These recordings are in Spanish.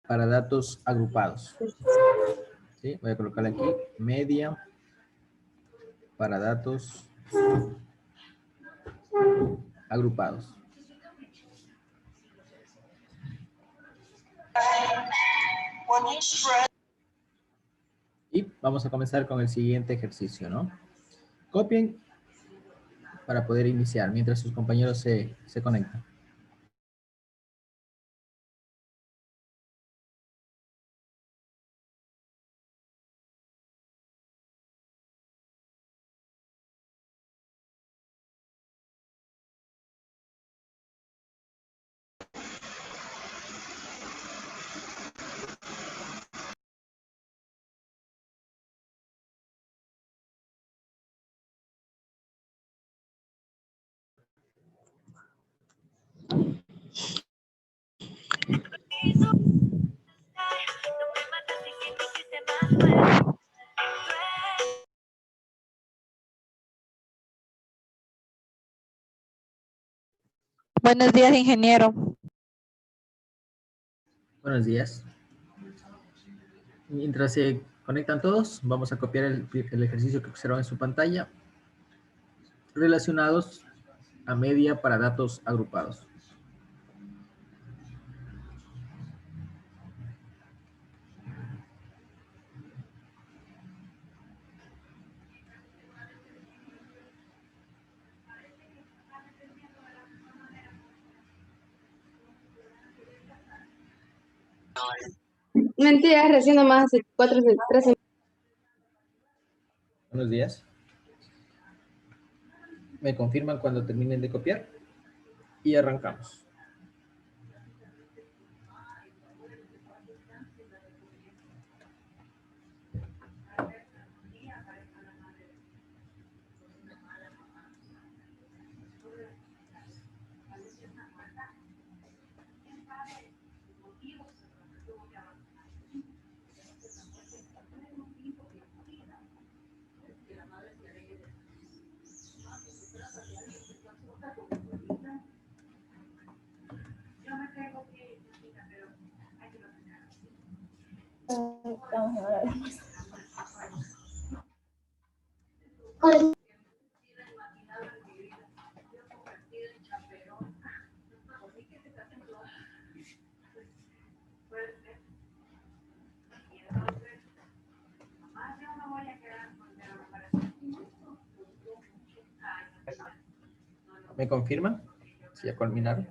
para datos agrupados. ¿Sí? Voy a colocarle aquí, media para datos agrupados. Y vamos a comenzar con el siguiente ejercicio, ¿no? Copien para poder iniciar mientras sus compañeros se conectan. Buenos días, ingeniero. Buenos días. Mientras se conectan todos, vamos a copiar el ejercicio que observan en su pantalla relacionados a media para datos agrupados. Mentira, recién nomás hace 3 semanas. Buenos días. Me confirman cuando terminen de copiar y arrancamos. ¿Me confirman? Si ya culminaron.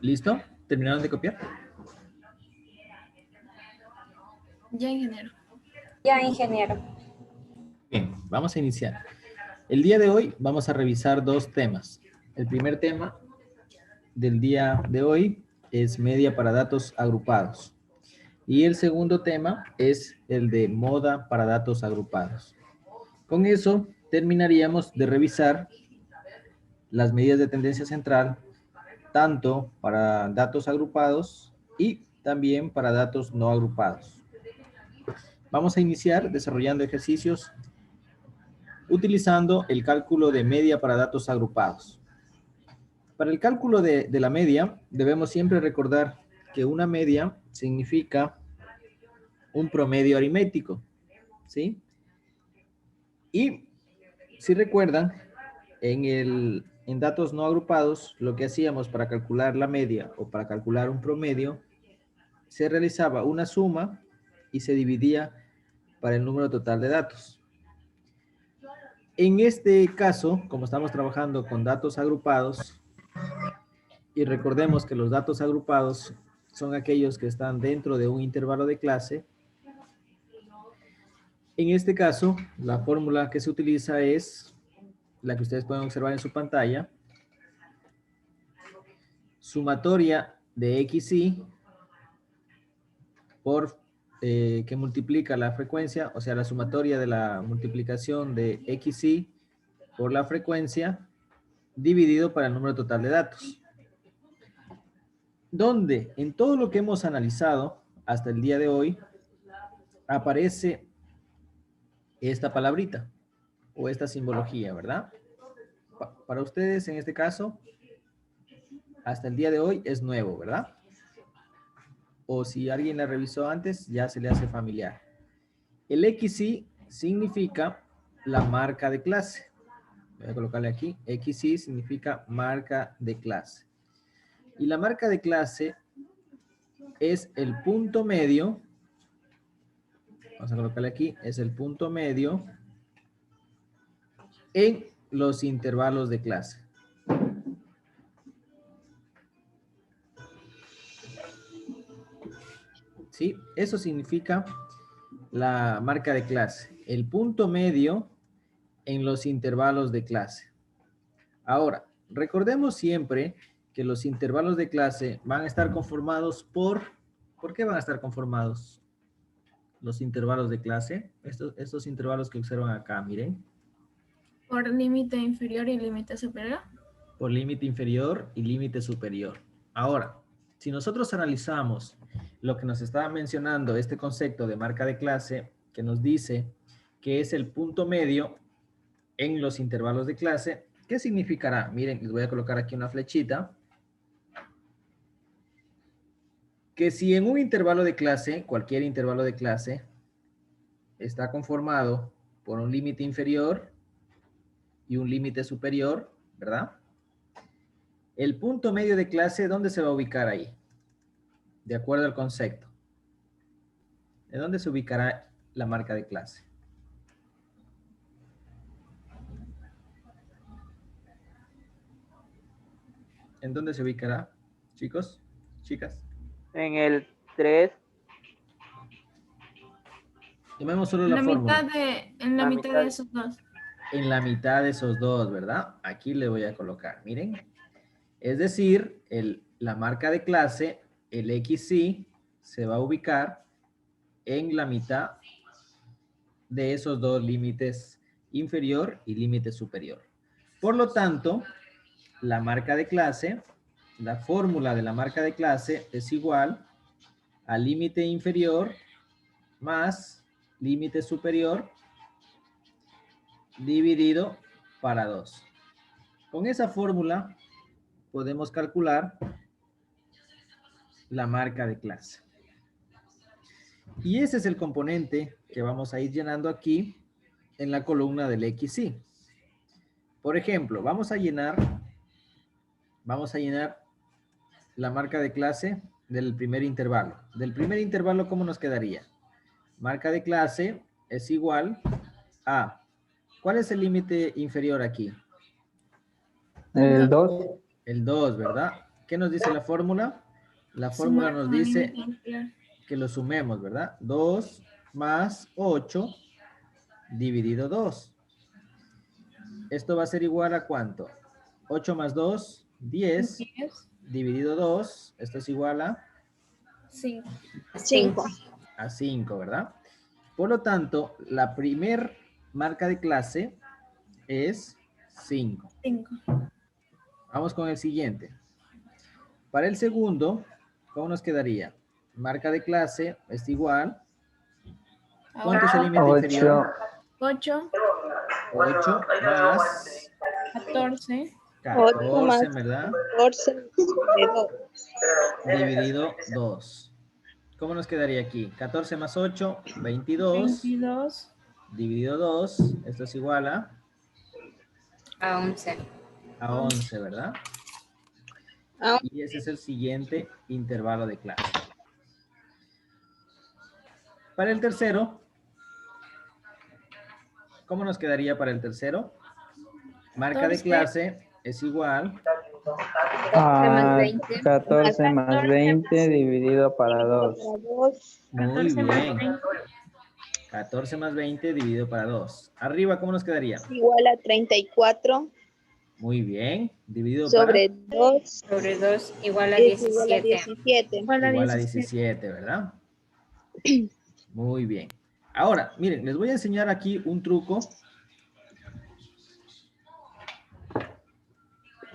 ¿Listo? ¿Terminaron de copiar? Ya, ingeniero. Ya, ingeniero. Bien, vamos a iniciar. El día de hoy vamos a revisar dos temas. El primer tema del día de hoy es media para datos agrupados. Y el segundo tema es el de moda para datos agrupados. Con eso terminaríamos de revisar las medidas de tendencia central, tanto para datos agrupados y también para datos no agrupados. Vamos a iniciar desarrollando ejercicios utilizando el cálculo de media para datos agrupados. Para el cálculo de la media, debemos siempre recordar que una media significa un promedio aritmético, ¿sí? Y si recuerdan, en datos no agrupados, lo que hacíamos para calcular la media o para calcular un promedio, se realizaba una suma y se dividía para el número total de datos. En este caso, como estamos trabajando con datos agrupados, y recordemos que los datos agrupados son aquellos que están dentro de un intervalo de clase, en este caso, la fórmula que se utiliza es la que ustedes pueden observar en su pantalla, sumatoria de XY por que multiplica la frecuencia, o sea, la sumatoria de la multiplicación de XY por la frecuencia dividido para el número total de datos. Donde en todo lo que hemos analizado hasta el día de hoy aparece esta palabrita o esta simbología, ¿verdad? Para ustedes en este caso, hasta el día de hoy es nuevo, ¿verdad? O si alguien la revisó antes, ya se le hace familiar. El XY significa la marca de clase. Voy a colocarle aquí. XY significa marca de clase. Y la marca de clase es el punto medio. Vamos a colocarle aquí. Es el punto medio en los intervalos de clase. ¿Sí? Eso significa la marca de clase. El punto medio en los intervalos de clase. Ahora, recordemos siempre que los intervalos de clase van a estar conformados ¿por qué van a estar conformados los intervalos de clase? Estos intervalos que observan acá, miren. Por límite inferior y límite superior. Por límite inferior y límite superior. Ahora, si nosotros analizamos lo que nos estaba mencionando este concepto de marca de clase, que nos dice que es el punto medio en los intervalos de clase, ¿qué significará? Miren, les voy a colocar aquí una flechita. Que si en un intervalo de clase, cualquier intervalo de clase, está conformado por un límite inferior y un límite superior, ¿verdad? El punto medio de clase, ¿dónde se va a ubicar ahí? De acuerdo al concepto. ¿De dónde se ubicará la marca de clase? ¿En dónde se ubicará, chicos, chicas? En el 3. Tomemos solo la fórmula. En la mitad de esos dos. En la mitad de esos dos, ¿verdad? Aquí le voy a colocar, miren. Es decir, la marca de clase, el XY, se va a ubicar en la mitad de esos dos límites inferior y límite superior. Por lo tanto, la marca de clase, la fórmula de la marca de clase es igual al límite inferior más límite superior dividido para 2. Con esa fórmula podemos calcular la marca de clase. Y ese es el componente que vamos a ir llenando aquí en la columna del XY. Por ejemplo, vamos a llenar la marca de clase del primer intervalo. Del primer intervalo, ¿cómo nos quedaría? Marca de clase es igual a... ¿Cuál es el límite inferior aquí? El 2. El 2, ¿verdad? ¿Qué nos dice la fórmula? La fórmula nos dice que lo sumemos, ¿verdad? 2 más 8 dividido 2. Esto va a ser igual a ¿cuánto? 8 más 2, 10. Dividido 2, esto es igual a 5. a 5, ¿verdad? Por lo tanto, la primer marca de clase es 5. Vamos con el siguiente. Para el segundo, ¿cómo nos quedaría? Marca de clase es igual. ¿Cuánto es el límite inferior? 8. 8 más 14. 14, ¿verdad? 14 Dividido 2. ¿Cómo nos quedaría aquí? 14 más 8, 22. 22. Dividido 2, esto es igual a 11. a 11, ¿verdad? Y ese es el siguiente intervalo de clase. Para el tercero, ¿Cómo nos quedaría para el tercero? Marca de clase es igual. 14 más 20. 14 más 20 dividido para 2. Muy 14 más bien. 20. 14 más 20 dividido para 2. Arriba, ¿cómo nos quedaría? Igual a 34 Muy bien. Dividido sobre 2 Sobre 2 igual a es igual a 17. 17. Igual para a igual a 17. 17, ¿verdad? Muy bien. Ahora, miren, les voy a enseñar aquí un truco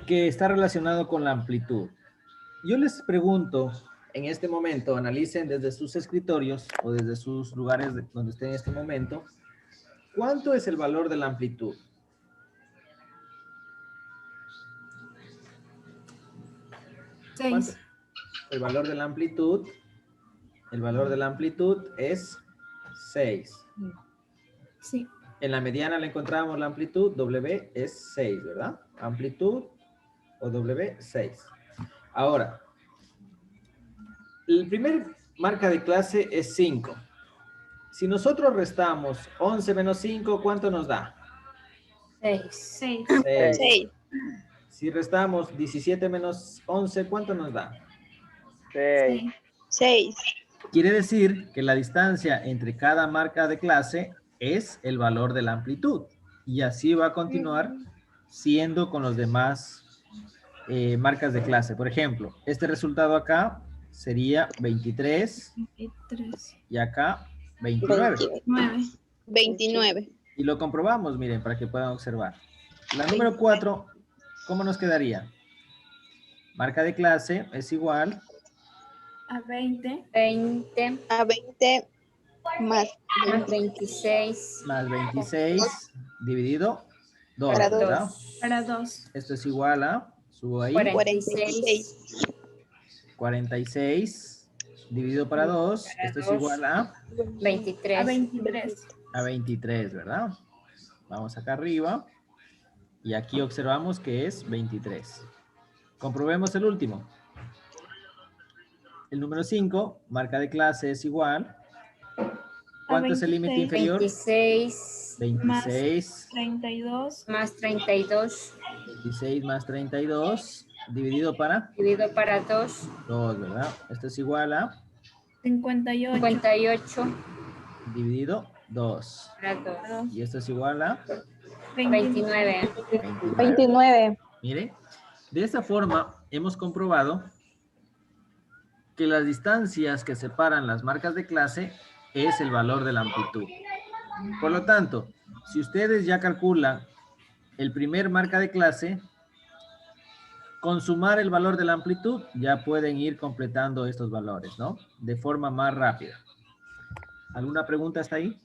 que está relacionado con la amplitud. Yo les pregunto, en este momento, analicen desde sus escritorios o desde sus lugares donde estén en este momento, ¿cuánto es el valor de la amplitud? ¿Cuánto? 6. El valor de la amplitud es 6. Sí. En la mediana le encontramos la amplitud, W es 6, ¿verdad? Amplitud o W, 6. Ahora, el primer marca de clase es 5. Si nosotros restamos 11 menos 5, ¿cuánto nos da? 6. 6. 6. 6. Si restamos 17 menos 11, ¿cuánto nos da? 6. 6. Quiere decir que la distancia entre cada marca de clase es el valor de la amplitud. Y así va a continuar siendo con los demás marcas de clase. Por ejemplo, este resultado acá sería 23 23. y acá 29. 9. 29. Y lo comprobamos, miren, para que puedan observar. La número 4, ¿cómo nos quedaría? Marca de clase es igual A 20. 20 A 20 más más 26. más 26 dividido 2, Para dos. ¿verdad? 2. Para 2. Esto es igual a, subo ahí, 46. 46 dividido para 2. Para Esto es 2. igual a 23. A 23. 23, ¿verdad? Vamos acá arriba. Y aquí observamos que es 23. Comprobemos el último. El número 5, marca de clase es igual. ¿Cuánto es el límite 26. inferior? 26 26. 32. más 32 26 más 32 dividido para dividido para 2. 2, ¿verdad? Esto es igual a 58. 58 dividido 2. para 2. Y esto es igual a 29. 29. 29. Miren, de esta forma hemos comprobado que las distancias que separan las marcas de clase es el valor de la amplitud. Por lo tanto, si ustedes ya calculan el primer marca de clase, con sumar el valor de la amplitud ya pueden ir completando estos valores, ¿no? De forma más rápida. ¿Alguna pregunta hasta ahí?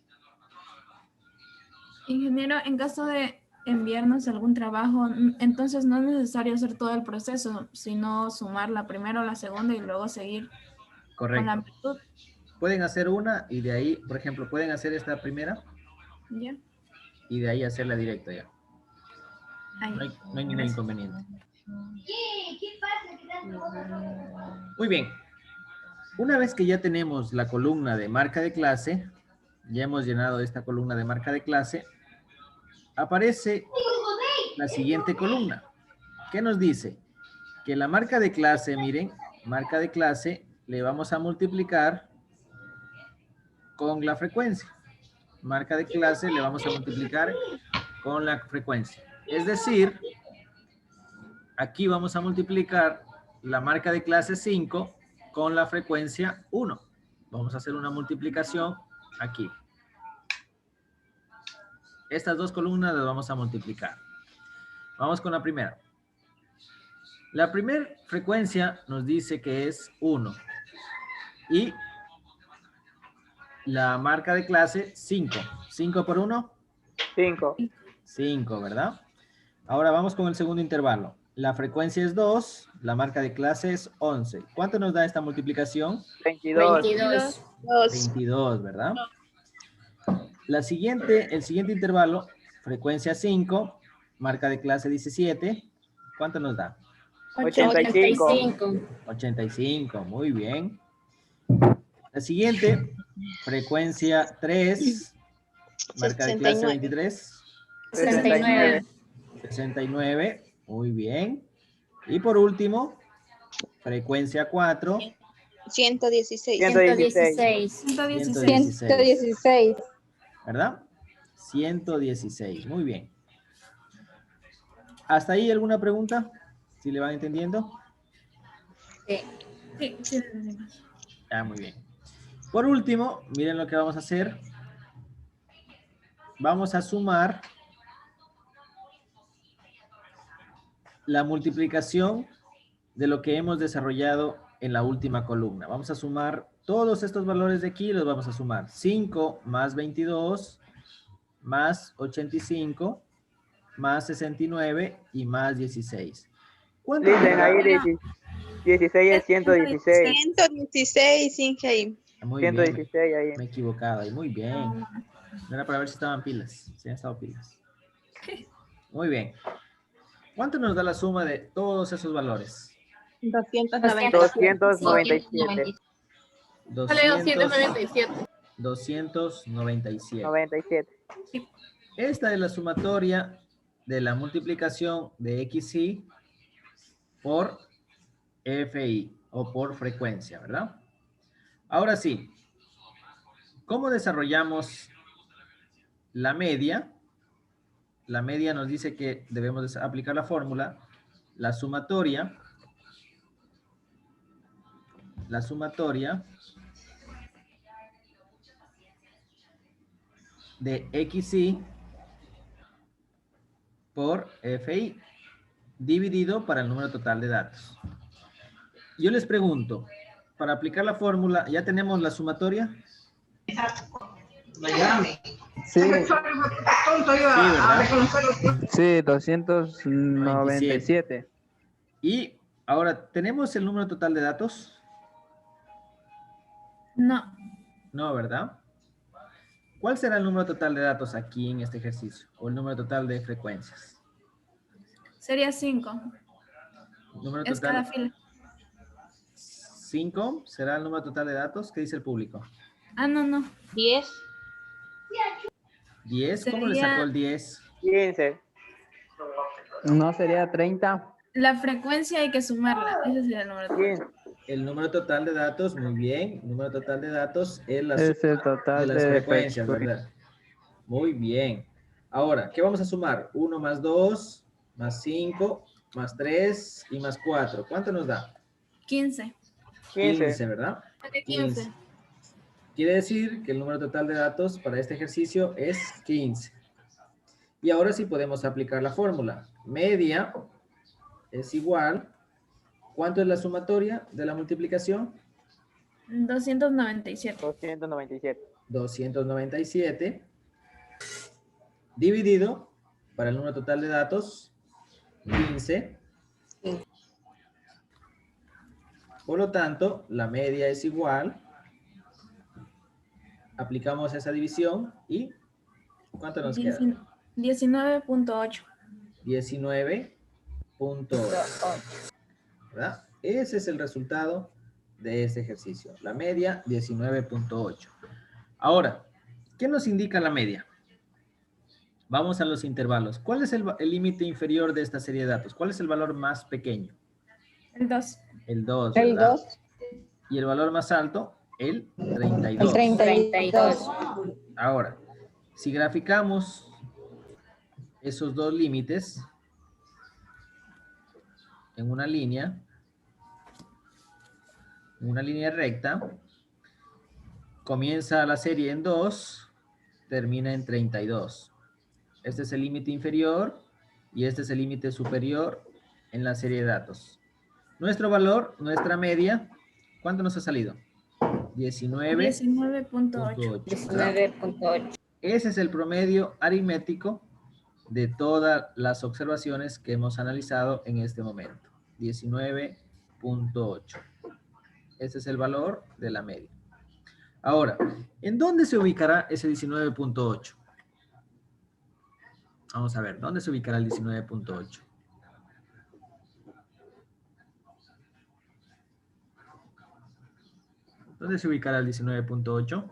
Ingeniero, en caso de enviarnos algún trabajo, entonces no es necesario hacer todo el proceso, sino sumar la primera o la segunda y luego seguir con la Correcto. amplitud. Pueden hacer una y de ahí, por ejemplo, pueden hacer esta primera ¿Ya? y de ahí hacerla directa ya. Ahí. No hay ningún Gracias. inconveniente. Muy bien. Una vez que ya tenemos la columna de marca de clase, ya hemos llenado esta columna de marca de clase, aparece la siguiente columna. ¿Qué nos dice? Que la marca de clase, miren, marca de clase, le vamos a multiplicar con la frecuencia. Marca de clase le vamos a multiplicar con la frecuencia. Es decir, aquí vamos a multiplicar la marca de clase 5 con la frecuencia 1. Vamos a hacer una multiplicación aquí. Estas dos columnas las vamos a multiplicar. Vamos con la primera. La primera frecuencia nos dice que es 1. Y la marca de clase 5. 5 por 1. 5. 5, ¿verdad? Ahora vamos con el segundo intervalo. La frecuencia es 2, la marca de clase es 11. ¿Cuánto nos da esta multiplicación? 22. 22. 2. 22, ¿verdad? El siguiente intervalo, frecuencia 5, marca de clase 17. ¿Cuánto nos da? 85. 85. 85, muy bien. La siguiente, frecuencia 3, Marca de clase 23. 69. 69. Muy bien. Y por último, frecuencia 4. 116. 116. 116. 116. ¿Verdad? 116. Muy bien. ¿Hasta ahí alguna pregunta? ¿Si le van entendiendo? Sí. Sí, sí, entendimos. Ah, muy bien. Por último, miren lo que vamos a hacer. Vamos a sumar la multiplicación de lo que hemos desarrollado en la última columna. Vamos a sumar todos estos valores de aquí, los vamos a sumar. 5 más 22 más 85 más 69 y más 16. ¿Cuánto nos Listen, da? ahí 16 es 116. 116, Inge. Muy bien, 116 ahí. me he equivocado. Y muy bien. No era para ver si estaban pilas. Si han estado pilas. Muy bien. ¿Cuánto nos da la suma de todos esos valores? 297. 297. 297. 297. 97. Esta es la sumatoria de la multiplicación de XY por FI o por frecuencia, ¿verdad? Ahora sí, ¿cómo desarrollamos la media? La media nos dice que debemos aplicar la fórmula, la sumatoria de XY por FI dividido para el número total de datos. Yo les pregunto, para aplicar la fórmula, ¿ya tenemos la sumatoria? Sí, ¿verdad? sí, 297. Y ahora, ¿tenemos el número total de datos? No, No, ¿verdad? ¿Cuál será el número total de datos aquí en este ejercicio? O el número total de frecuencias. sería 5. Número Es cada total fila. 5 será el número total de datos. ¿Qué dice el público? Ah, no. 10. 10. ¿Cómo le Sería- sacó el 10? 15. No sería 30. La frecuencia hay que sumarla. Ese sería el número total. 15. El número total de datos, muy bien. El número total de datos es la Es el suma total de las de frecuencias, ¿verdad? Muy bien. Ahora, ¿qué vamos a sumar? 1 más 2, más 5, más 3 y más 4. ¿Cuánto nos da? 15. 15, ¿verdad? Sale 15. Quiere decir que el número total de datos para este ejercicio es 15. Y ahora sí podemos aplicar la fórmula. Media es igual. ¿Cuánto es la sumatoria de la multiplicación? 297. 297. 297 dividido para el número total de datos 15. Por lo tanto, la media es igual. Aplicamos esa división y ¿cuánto nos queda? 19.8. 19.8. ¿Verdad? Ese es el resultado de este ejercicio. La media, 19.8. Ahora, ¿qué nos indica la media? Vamos a los intervalos. ¿Cuál es el límite inferior de esta serie de datos? ¿Cuál es el valor más pequeño? El 2. El 2, El ¿verdad? 2. Y el valor más alto, el 32. 32. Ahora, si graficamos esos dos límites en una línea recta, comienza la serie en 2, termina en 32. Este es el límite inferior y este es el límite superior en la serie de datos. Nuestro valor, nuestra media, ¿cuánto nos ha salido? 19.8. 19.8. Ese es el promedio aritmético de todas las observaciones que hemos analizado en este momento. 19.8. Ese es el valor de la media. Ahora, ¿en dónde se ubicará ese 19.8? Vamos a ver, ¿dónde se ubicará el 19.8? ¿Dónde se ubicará el 19.8?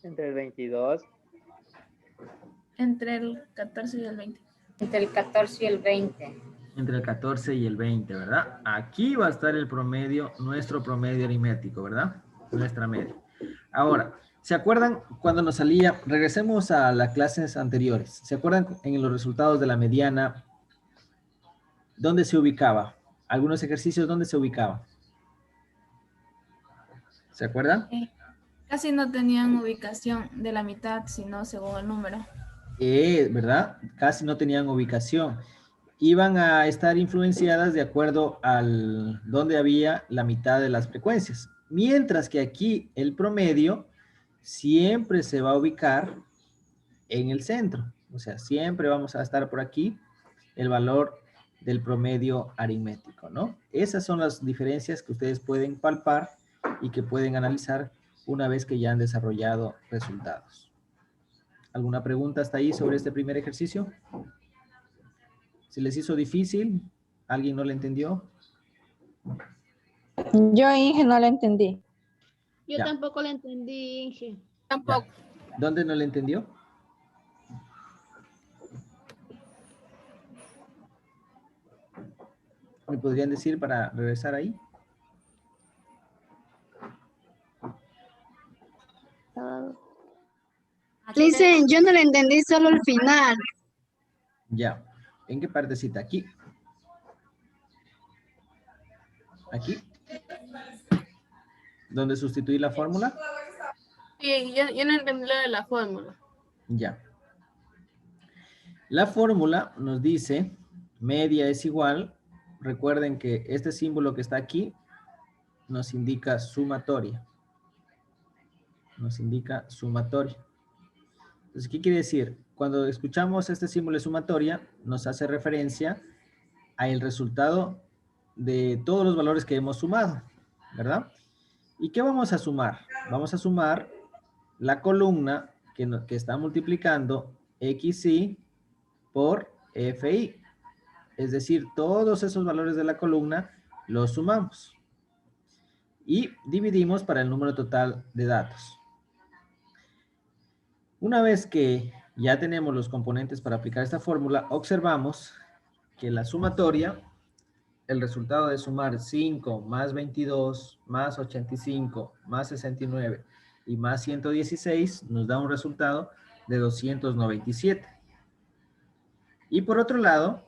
Entre el 22. Entre el 14 y el 20. Entre el 14 y el 20. Entre el 14 y el 20, ¿verdad? Aquí va a estar el promedio, nuestro promedio aritmético, ¿verdad? Nuestra media. Ahora, ¿se acuerdan cuando nos salía? Regresemos a las clases anteriores. ¿Se acuerdan en los resultados de la mediana? ¿Dónde se ubicaba? Algunos ejercicios, ¿dónde se ubicaba? ¿Se acuerdan? Casi no tenían ubicación de la mitad, sino según el número. ¿Verdad? Casi no tenían ubicación. Iban a estar influenciadas de acuerdo al donde había la mitad de las frecuencias. Mientras que aquí el promedio siempre se va a ubicar en el centro. O sea, siempre vamos a estar por aquí el valor del promedio aritmético, ¿no? Esas son las diferencias que ustedes pueden palpar y que pueden analizar una vez que ya han desarrollado resultados. ¿Alguna pregunta hasta ahí sobre este primer ejercicio? ¿Se les hizo difícil? ¿Alguien no le entendió? Yo, Inge, no la entendí. Yo Ya. tampoco le entendí, Inge. Ya. ¿Dónde no le entendió? ¿Me podrían decir para regresar ahí? Listen, yo no le entendí solo el final. Ya. ¿En qué partecita? Aquí. Aquí. ¿Dónde sustituir la fórmula? Sí, yo no entendí lo de la fórmula. Ya. La fórmula nos dice, media es igual, recuerden que este símbolo que está aquí nos indica sumatoria. Nos indica sumatoria. Entonces, ¿qué quiere decir? Cuando escuchamos este símbolo de sumatoria, nos hace referencia al resultado de todos los valores que hemos sumado, ¿verdad? ¿Y qué vamos a sumar? Vamos a sumar la columna que está multiplicando XY por FI. Es decir, todos esos valores de la columna los sumamos. Y dividimos para el número total de datos. Una vez que ya tenemos los componentes para aplicar esta fórmula, observamos que la sumatoria, el resultado de sumar 5 más 22 más 85 más 69 y más 116 nos da un resultado de 297. Y por otro lado,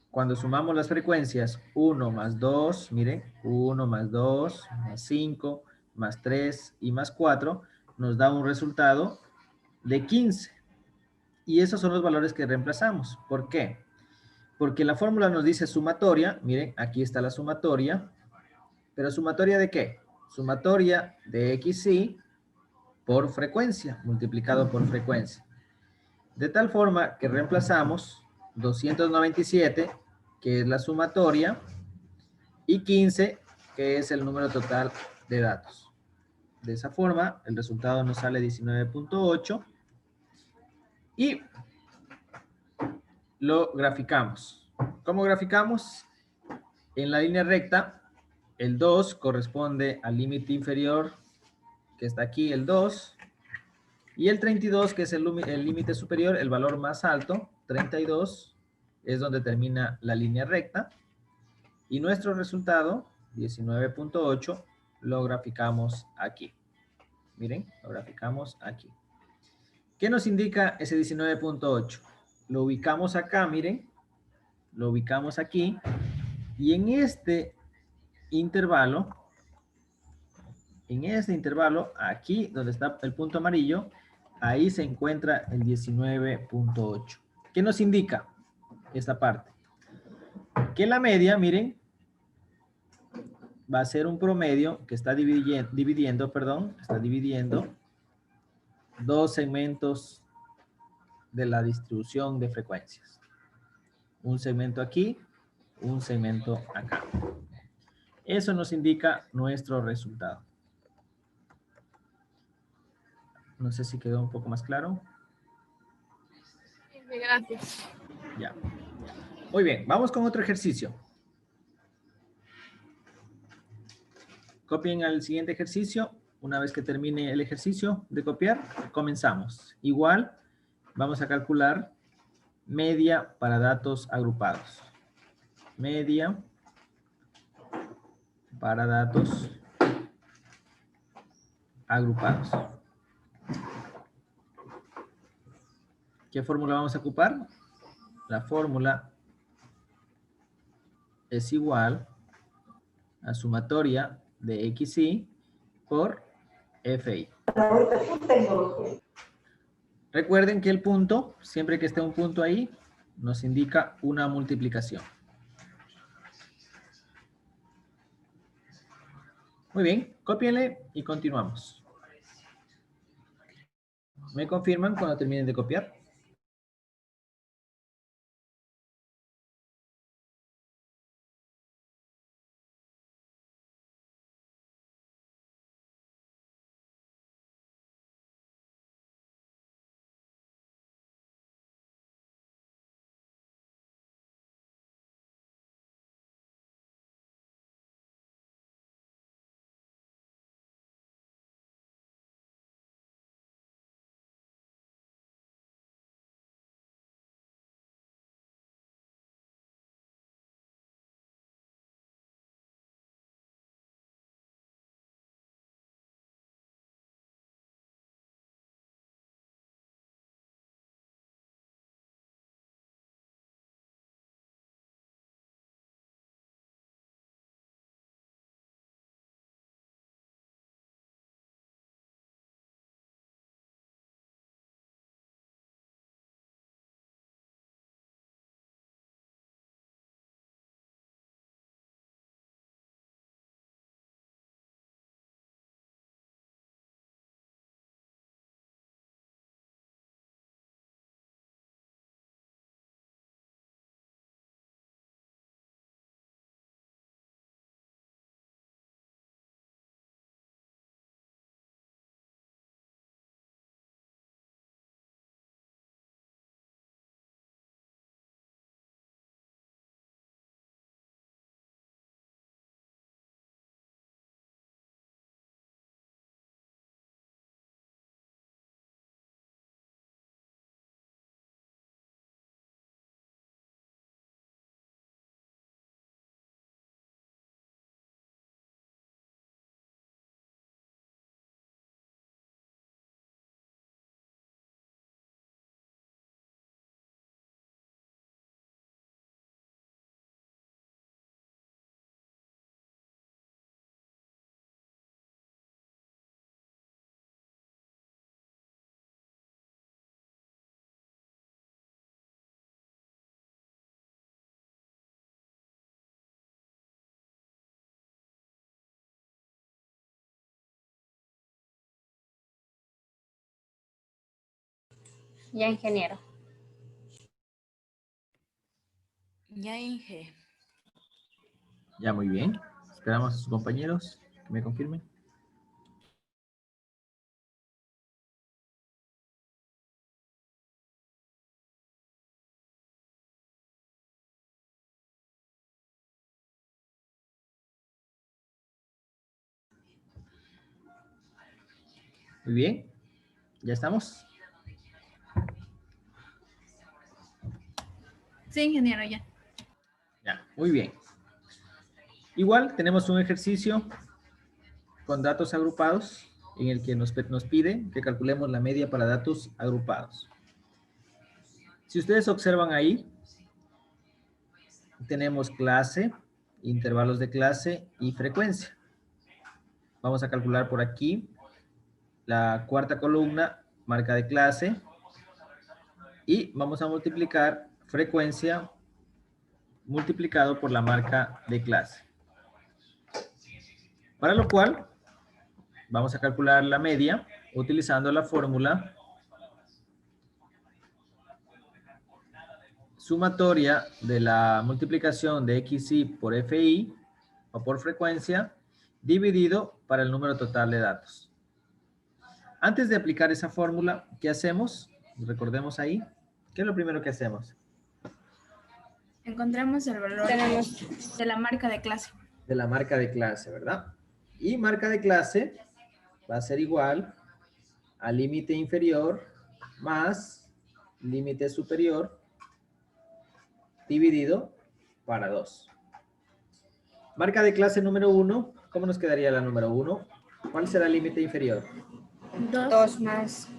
cuando sumamos las frecuencias 1 más 2, miren, 1 más 2 más 5 más 3 y más 4, nos da un resultado de 15. Y esos son los valores que reemplazamos. ¿Por qué? Porque la fórmula nos dice sumatoria. Miren, aquí está la sumatoria. ¿Pero sumatoria de qué? Sumatoria de XY por frecuencia, multiplicado por frecuencia. De tal forma que reemplazamos 297, que es la sumatoria, y 15, que es el número total de datos. De esa forma, el resultado nos sale 19.8 y lo graficamos. ¿Cómo graficamos? En la línea recta, el 2 corresponde al límite inferior, que está aquí, el 2, y el 32, que es el límite superior, el valor más alto, 32, es donde termina la línea recta, y nuestro resultado, 19.8, lo graficamos aquí. Miren, lo graficamos aquí. ¿Qué nos indica ese 19.8? Lo ubicamos acá, miren. Lo ubicamos aquí. Y en este intervalo, aquí donde está el punto amarillo, ahí se encuentra el 19.8. ¿Qué nos indica esta parte? Que la media, miren, va a ser un promedio que está dividiendo dos segmentos de la distribución de frecuencias. Un segmento aquí, un segmento acá. Eso nos indica nuestro resultado. No sé si quedó un poco más claro. Gracias. Ya. Muy bien, vamos con otro ejercicio. Copien al siguiente ejercicio. Una vez que termine el ejercicio de copiar, comenzamos. Igual, vamos a calcular media para datos agrupados. Media para datos agrupados. ¿Qué fórmula vamos a ocupar? La fórmula es igual a sumatoria de XY por FI. Recuerden que el punto, siempre que esté un punto ahí, nos indica una multiplicación. Muy bien, cópienle y continuamos. ¿Me confirman cuando terminen de copiar? Ya, ingeniero. Ya, Inge. Ya, muy bien. Esperamos a sus compañeros que me confirmen. Muy bien. ¿Ya estamos? Sí, ingeniero, ya. Ya, muy bien. Igual tenemos un ejercicio con datos agrupados en el que nos pide que calculemos la media para datos agrupados. Si ustedes observan ahí, tenemos clase, intervalos de clase y frecuencia. Vamos a calcular por aquí la cuarta columna, marca de clase, y vamos a multiplicar frecuencia multiplicado por la marca de clase. Para lo cual, vamos a calcular la media utilizando la fórmula sumatoria de la multiplicación de XY por FI o por frecuencia dividido para el número total de datos. Antes de aplicar esa fórmula, ¿qué hacemos? Recordemos ahí. ¿Qué es lo primero que hacemos? Encontramos el valor de la marca de clase. De la marca de clase, ¿verdad? Y marca de clase va a ser igual al límite inferior más límite superior dividido para 2. Marca de clase número 1. ¿Cómo nos quedaría la número 1? ¿Cuál será el límite inferior? 2 más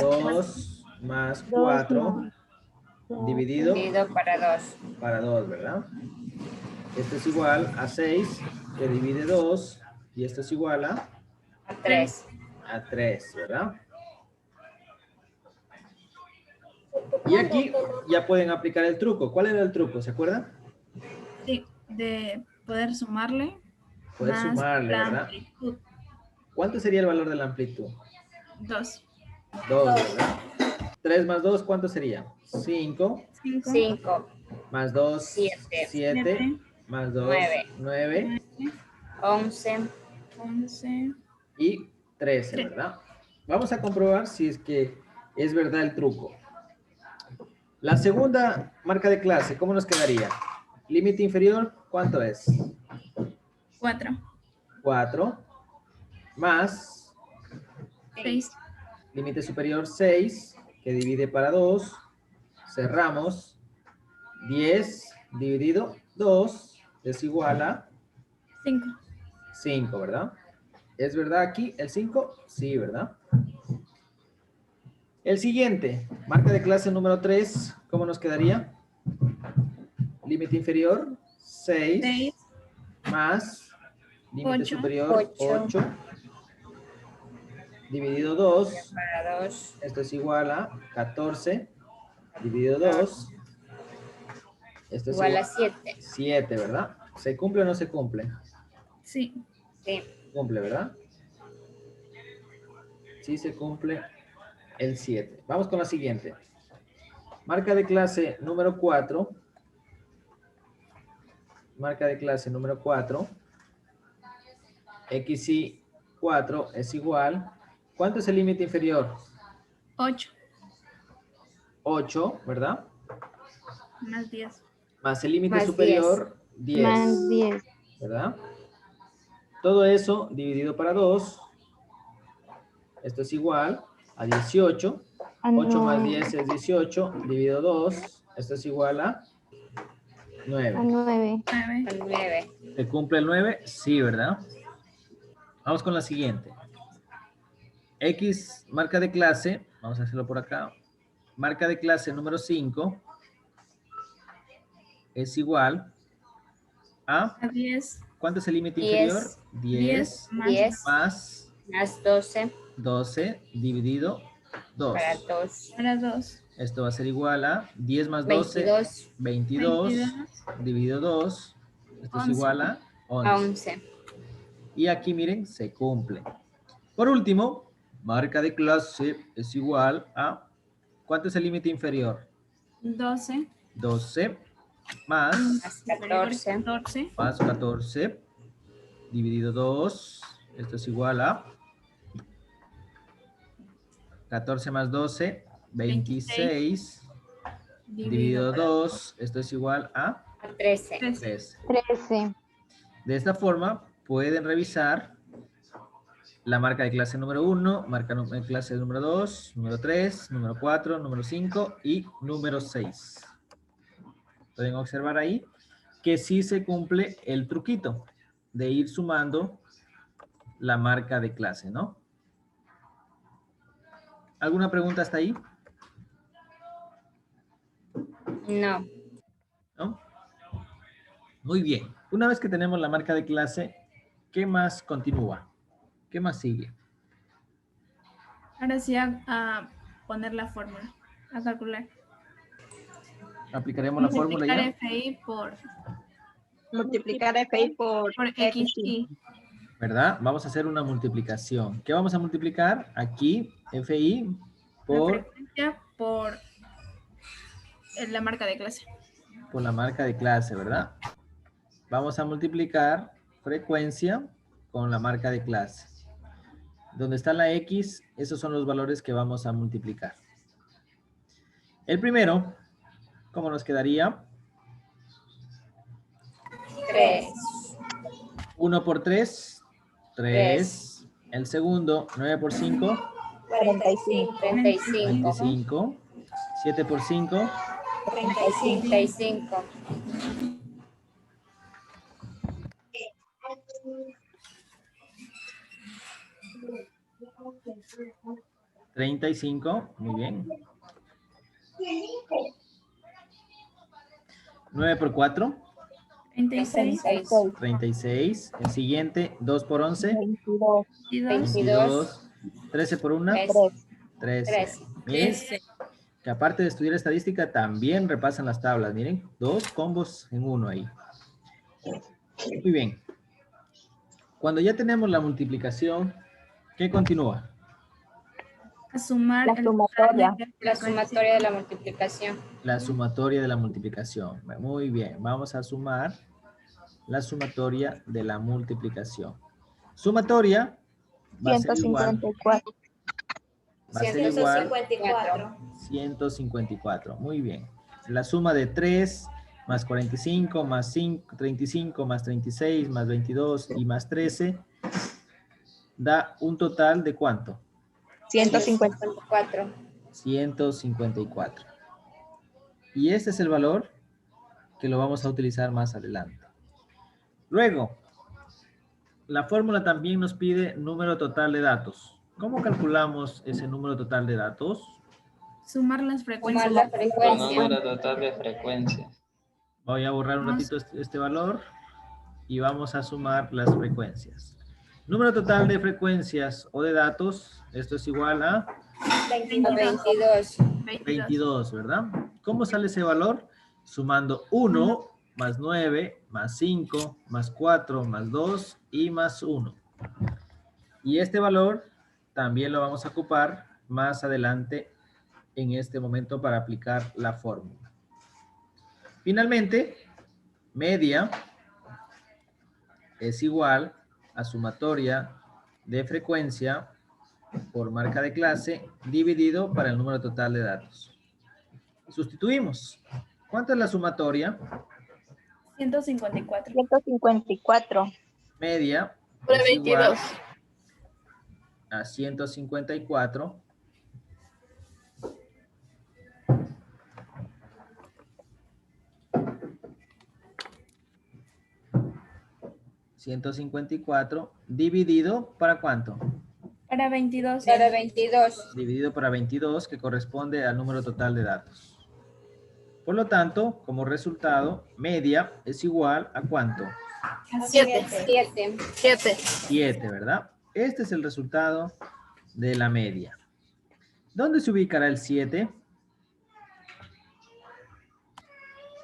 2 más 4 dividido para 2. ¿verdad? Esto es igual a 6 que divide 2 y esto es igual a 3. 3, ¿verdad? Y aquí ya pueden aplicar el truco. ¿Cuál era el truco? ¿Se acuerdan? Sí, de poder sumarle. Poder más sumarle, la ¿verdad? amplitud. ¿Cuánto sería el valor de la amplitud? 2. 2, ¿verdad? 3 más 2, ¿cuánto sería? 5. 5. Más 2, 7. 7. Más 2, 9. 11. 11. Y 13, ¿verdad? Vamos a comprobar si es que es verdad el truco. La segunda marca de clase, ¿cómo nos quedaría? Límite inferior, ¿cuánto es? 4. 4. Más 6. límite superior 6, que divide para 2. Cerramos. 10 dividido 2 es igual a 5. 5, ¿verdad? ¿Es verdad aquí el 5? Sí, ¿verdad? El siguiente, marca de clase número 3, ¿cómo nos quedaría? Límite inferior 6, 6. más límite 8. superior 8 dividido 2, Para 2. esto es igual a 14 dividido 2, esto es Igual a 7. 7, ¿verdad? ¿Se cumple o no se cumple? Sí. Sí. Cumple, ¿verdad? Sí se cumple el 7. Vamos con la siguiente. Marca de clase número 4. Marca de clase número 4. XY 4 es igual. ¿Cuánto es el límite inferior? 8. 8, ¿verdad? Más 10. Más el límite Más superior 10. Más 10. ¿Verdad? Todo eso dividido para 2. Esto es igual a 18. 8 más 10 es 18. Dividido 2. Esto es igual a 9. A 9. 9. 9. ¿Se cumple el 9? Sí, ¿verdad? Vamos con la siguiente. X, marca de clase. Vamos a hacerlo por acá. Marca de clase número 5 es igual a... A 10. ¿Cuánto es el límite 10. inferior? 10 más 10 más más 12 12 dividido 2. para 2. para 2. Esto va a ser igual a 10 más 12, 22 22 dividido 2. Esto es 11. igual a a 11. 11. Y aquí miren, se cumple. Por último, marca de clase es igual a... ¿Cuánto es el límite inferior? 12. 12 más Más 14. 14. más 14 dividido 2. Esto es igual a 14 más 12, 26 dividido 2. Esto es igual a A 13. 13. 13. De esta forma pueden revisar la marca de clase número 1, marca de clase número 2, número 3, número 4, número 5 y número 6. Pueden observar ahí que sí se cumple el truquito de ir sumando la marca de clase, ¿no? ¿Alguna pregunta hasta ahí? No. ¿No? Muy bien. Una vez que tenemos la marca de clase, ¿qué más continúa? ¿Qué más sigue? Ahora sí a poner la fórmula. A calcular. ¿Aplicaremos la fórmula ya? Multiplicar FI por Multiplicar FI por XI. ¿Verdad? Vamos a hacer una multiplicación. ¿Qué vamos a multiplicar? Aquí, FI La por frecuencia por la marca de clase. la marca de clase, ¿verdad? Vamos a multiplicar frecuencia con la marca de clase. Donde está la X, esos son los valores que vamos a multiplicar. El primero, ¿cómo nos quedaría? 3. 1 por 3, 3. El segundo, 9 por 5, 45. 35. 25. 7 por 5. 35. 35, muy bien. 9 por 4. 36. 36. El siguiente, 2 por 11. 22. 22. 13 por 1. 13. 13. Miren, que aparte de estudiar estadística, también repasan las tablas. Miren, 2 combos en uno ahí. Muy bien. Cuando ya tenemos la multiplicación, ¿qué continúa? A sumar La el sumatoria. total de La sumatoria de la multiplicación. La sumatoria de la multiplicación. Muy bien, vamos a sumar la sumatoria de la multiplicación. Sumatoria va a ser igual. 154. Va a ser igual 154. 154. Muy bien. La suma de 3 más 45 más 5, 35 más 36 más 22 y más 13 da un total de ¿cuánto? 154. 154. Y este es el valor que lo vamos a utilizar más adelante. Luego, la fórmula también nos pide número total de datos. ¿Cómo calculamos ese número total de datos? Sumar las frecuencias. Sumar la frecuencia. Número total de frecuencias. Voy a borrar un ratito este valor y vamos a sumar las frecuencias. Número total de frecuencias o de datos, esto es igual a 22. 22, ¿verdad? ¿Cómo sale ese valor? Sumando 1 más 9 más 5 más 4 más 2 y más 1. Y este valor también lo vamos a ocupar más adelante en este momento para aplicar la fórmula. Finalmente, media es igual a sumatoria de frecuencia por marca de clase dividido para el número total de datos. Sustituimos. ¿Cuánto es la sumatoria? 154. 154. Media Por es igual 22. a 154 dividido para ¿cuánto? Para 22. Para 22. Dividido para 22, que corresponde al número total de datos. Por lo tanto, como resultado, media es igual a ¿cuánto? 7. 7. 7. 7, ¿verdad? Este es el resultado de la media. ¿Dónde se ubicará el 7?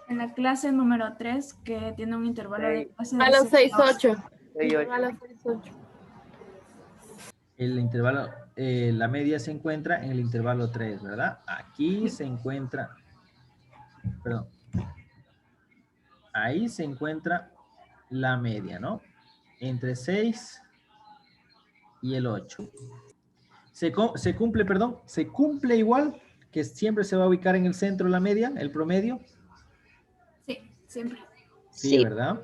En la clase número 3, que tiene un intervalo de clase de A los 6, 8. 6, 8. A los 6, 8. El intervalo, la media se encuentra en el intervalo 3, ¿verdad? Aquí se encuentra, perdón, ahí se encuentra la media, ¿no? Entre 6 y el 8. Se cumple igual, que siempre se va a ubicar en el centro la media, el promedio. Sí, siempre. Sí, Sí. ¿verdad?